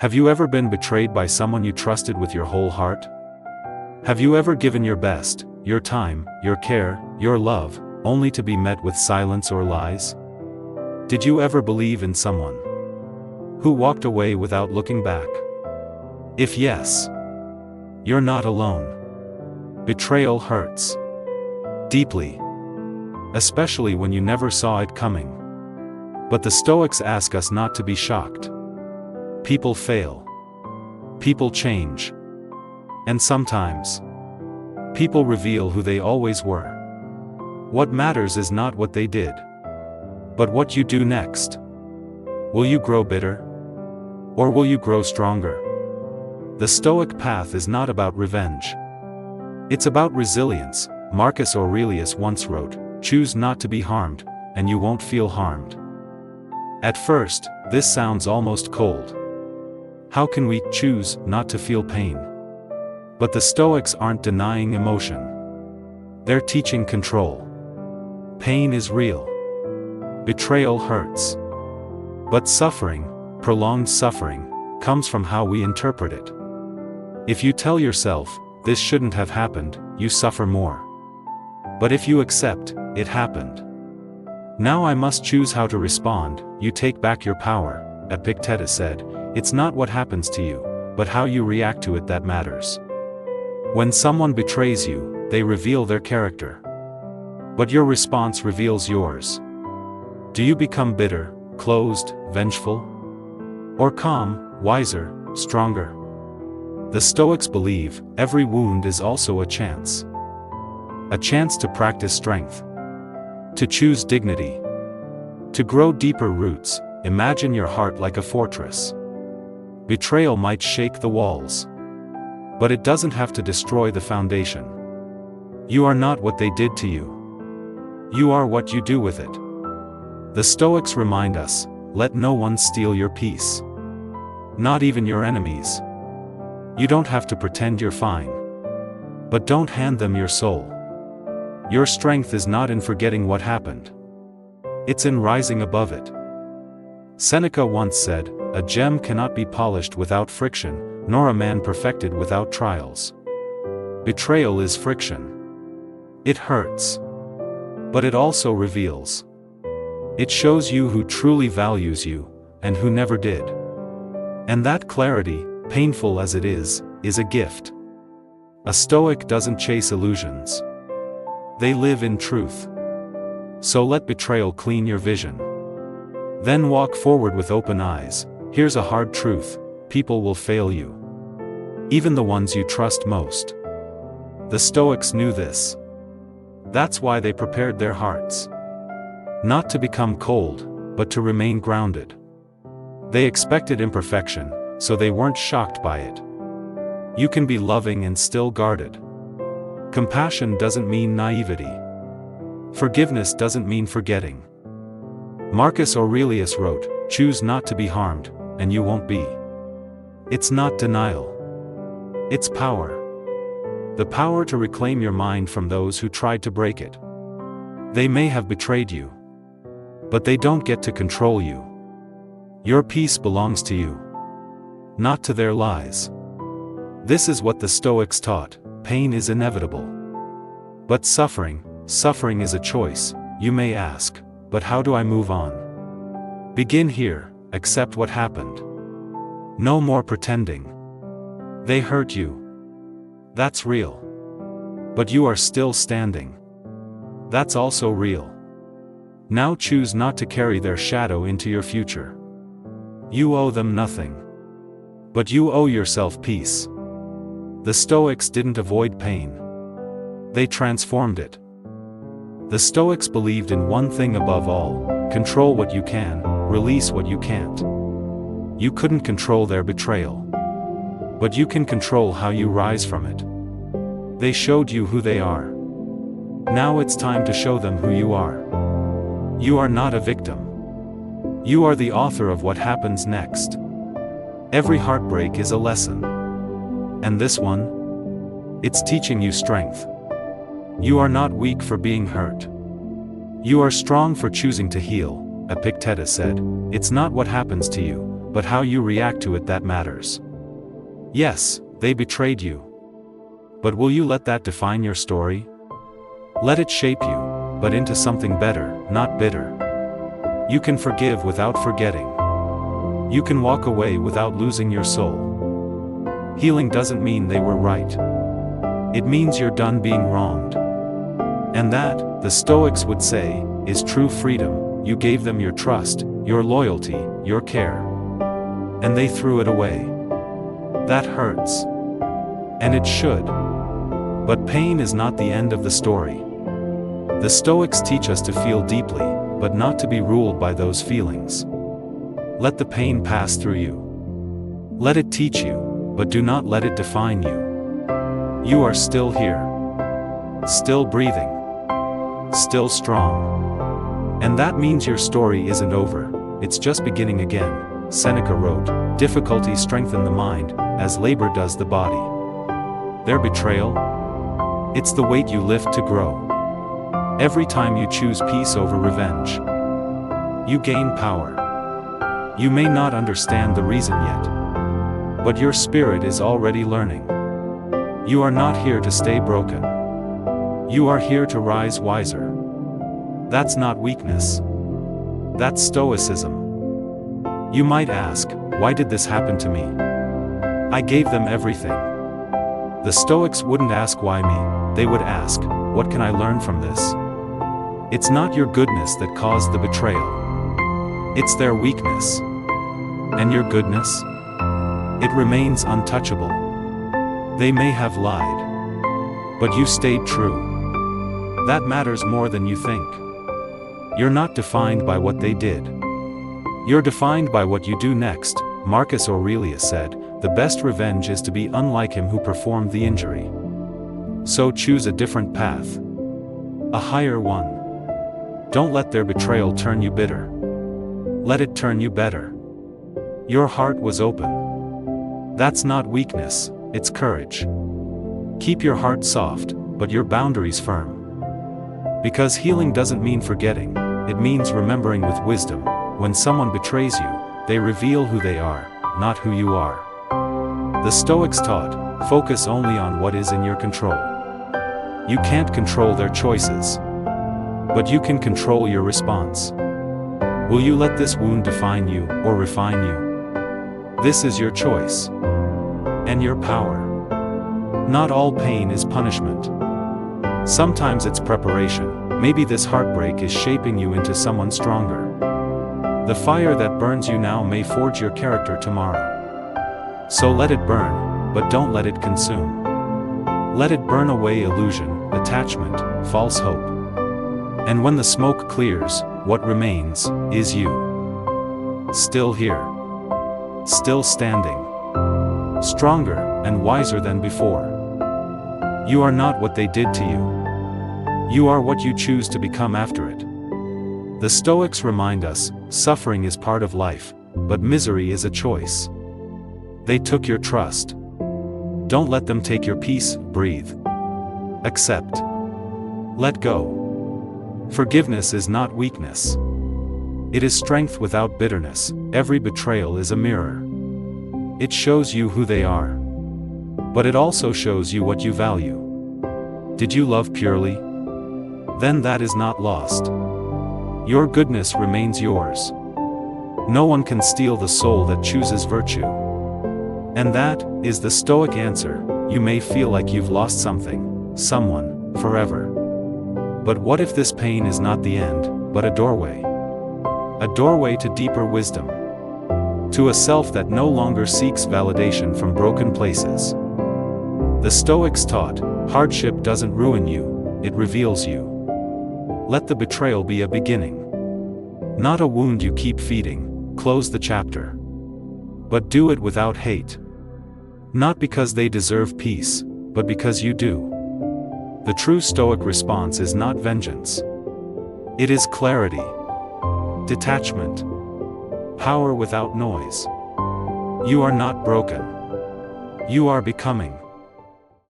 Have you ever been betrayed by someone you trusted with your whole heart? Have you ever given your best, your time, your care, your love, only to be met with silence or lies? Did you ever believe in someone who walked away without looking back? If yes, you're not alone. Betrayal hurts deeply, especially when you never saw it coming. But the Stoics ask us not to be shocked. People fail. People change. And sometimes, people reveal who they always were. What matters is not what they did, but what you do next. Will you grow bitter? Or will you grow stronger? The Stoic path is not about revenge. It's about resilience. Marcus Aurelius once wrote, "Choose not to be harmed, and you won't feel harmed." At first, this sounds almost cold. How can we choose not to feel pain? But the Stoics aren't denying emotion. They're teaching control. Pain is real. Betrayal hurts. But suffering, prolonged suffering, comes from how we interpret it. If you tell yourself, "This shouldn't have happened," you suffer more. But if you accept, "It happened. Now I must choose how to respond," you take back your power. Epictetus said, "It's not what happens to you, but how you react to it that matters." When someone betrays you, they reveal their character. But your response reveals yours. Do you become bitter, closed, vengeful? Or calm, wiser, stronger? The Stoics believe, every wound is also a chance. A chance to practice strength. To choose dignity. To grow deeper roots. Imagine your heart like a fortress. Betrayal might shake the walls. But it doesn't have to destroy the foundation. You are not what they did to you. You are what you do with it. The Stoics remind us, let no one steal your peace. Not even your enemies. You don't have to pretend you're fine. But don't hand them your soul. Your strength is not in forgetting what happened. It's in rising above it. Seneca once said, "A gem cannot be polished without friction, nor a man perfected without trials." Betrayal is friction. It hurts. But it also reveals. It shows you who truly values you, and who never did. And that clarity, painful as it is a gift. A Stoic doesn't chase illusions. They live in truth. So let betrayal clean your vision. Then walk forward with open eyes. Here's a hard truth, people will fail you. Even the ones you trust most. The Stoics knew this. That's why they prepared their hearts. Not to become cold, but to remain grounded. They expected imperfection, so they weren't shocked by it. You can be loving and still guarded. Compassion doesn't mean naivety. Forgiveness doesn't mean forgetting. Marcus Aurelius wrote, "Choose not to be harmed, and you won't be." It's not denial. It's power. The power to reclaim your mind from those who tried to break it. They may have betrayed you. But they don't get to control you. Your peace belongs to you. Not to their lies. This is what the Stoics taught. Pain is inevitable. But suffering is a choice. You may ask, but how do I move on? Begin here, accept what happened. No more pretending. They hurt you. That's real. But you are still standing. That's also real. Now choose not to carry their shadow into your future. You owe them nothing. But you owe yourself peace. The Stoics didn't avoid pain. They transformed it. The Stoics believed in one thing above all: control what you can, release what you can't. You couldn't control their betrayal. But you can control how you rise from it. They showed you who they are. Now it's time to show them who you are. You are not a victim. You are the author of what happens next. Every heartbreak is a lesson. And this one? It's teaching you strength. You are not weak for being hurt. You are strong for choosing to heal. Epictetus said, "It's not what happens to you, but how you react to it that matters. Yes, they betrayed you. But will you let that define your story? Let it shape you, but into something better, not bitter. You can forgive without forgetting. You can walk away without losing your soul. Healing doesn't mean they were right. It means you're done being wronged. And that, the Stoics would say, is true freedom. You gave them your trust, your loyalty, your care. And they threw it away. That hurts. And it should. But pain is not the end of the story. The Stoics teach us to feel deeply, but not to be ruled by those feelings. Let the pain pass through you. Let it teach you, but do not let it define you. You are still here. Still breathing. Still strong. And that means your story isn't over, it's just beginning again. Seneca wrote, "Difficulties strengthen the mind, as labor does the body." Their betrayal? It's the weight you lift to grow. Every time you choose peace over revenge, you gain power. You may not understand the reason yet, but your spirit is already learning. You are not here to stay broken. You are here to rise wiser. That's not weakness. That's Stoicism. You might ask, why did this happen to me? I gave them everything. The Stoics wouldn't ask why me, they would ask, what can I learn from this? It's not your goodness that caused the betrayal. It's their weakness. And your goodness? It remains untouchable. They may have lied, but you stayed true. That matters more than you think. You're not defined by what they did. You're defined by what you do next. Marcus Aurelius said, "The best revenge is to be unlike him who performed the injury." So choose a different path. A higher one. Don't let their betrayal turn you bitter. Let it turn you better. Your heart was open. That's not weakness, it's courage. Keep your heart soft, but your boundaries firm. Because healing doesn't mean forgetting, it means remembering with wisdom. When someone betrays you, they reveal who they are, not who you are. The Stoics taught, focus only on what is in your control. You can't control their choices, but you can control your response. Will you let this wound define you, or refine you? This is your choice. And your power. Not all pain is punishment. Sometimes it's preparation. Maybe this heartbreak is shaping you into someone stronger. The fire that burns you now may forge your character tomorrow. So let it burn, but don't let it consume. Let it burn away illusion, attachment, false hope. And when the smoke clears, what remains is you. Still here. Still standing. Stronger and wiser than before. You are not what they did to you. You are what you choose to become after it. The Stoics remind us, suffering is part of life, but misery is a choice. They took your trust. Don't let them take your peace. Breathe. Accept. Let go. Forgiveness is not weakness. It is strength without bitterness. Every betrayal is a mirror. It shows you who they are. But it also shows you what you value. Did you love purely? Then that is not lost. Your goodness remains yours. No one can steal the soul that chooses virtue. And that is the Stoic answer. You may feel like you've lost something, someone, forever. But what if this pain is not the end, but a doorway? A doorway to deeper wisdom. To a self that no longer seeks validation from broken places. The Stoics taught, hardship doesn't ruin you, it reveals you. Let the betrayal be a beginning. Not a wound you keep feeding. Close the chapter. But do it without hate. Not because they deserve peace, but because you do. The true Stoic response is not vengeance. It is clarity. Detachment. Power without noise. You are not broken. You are becoming.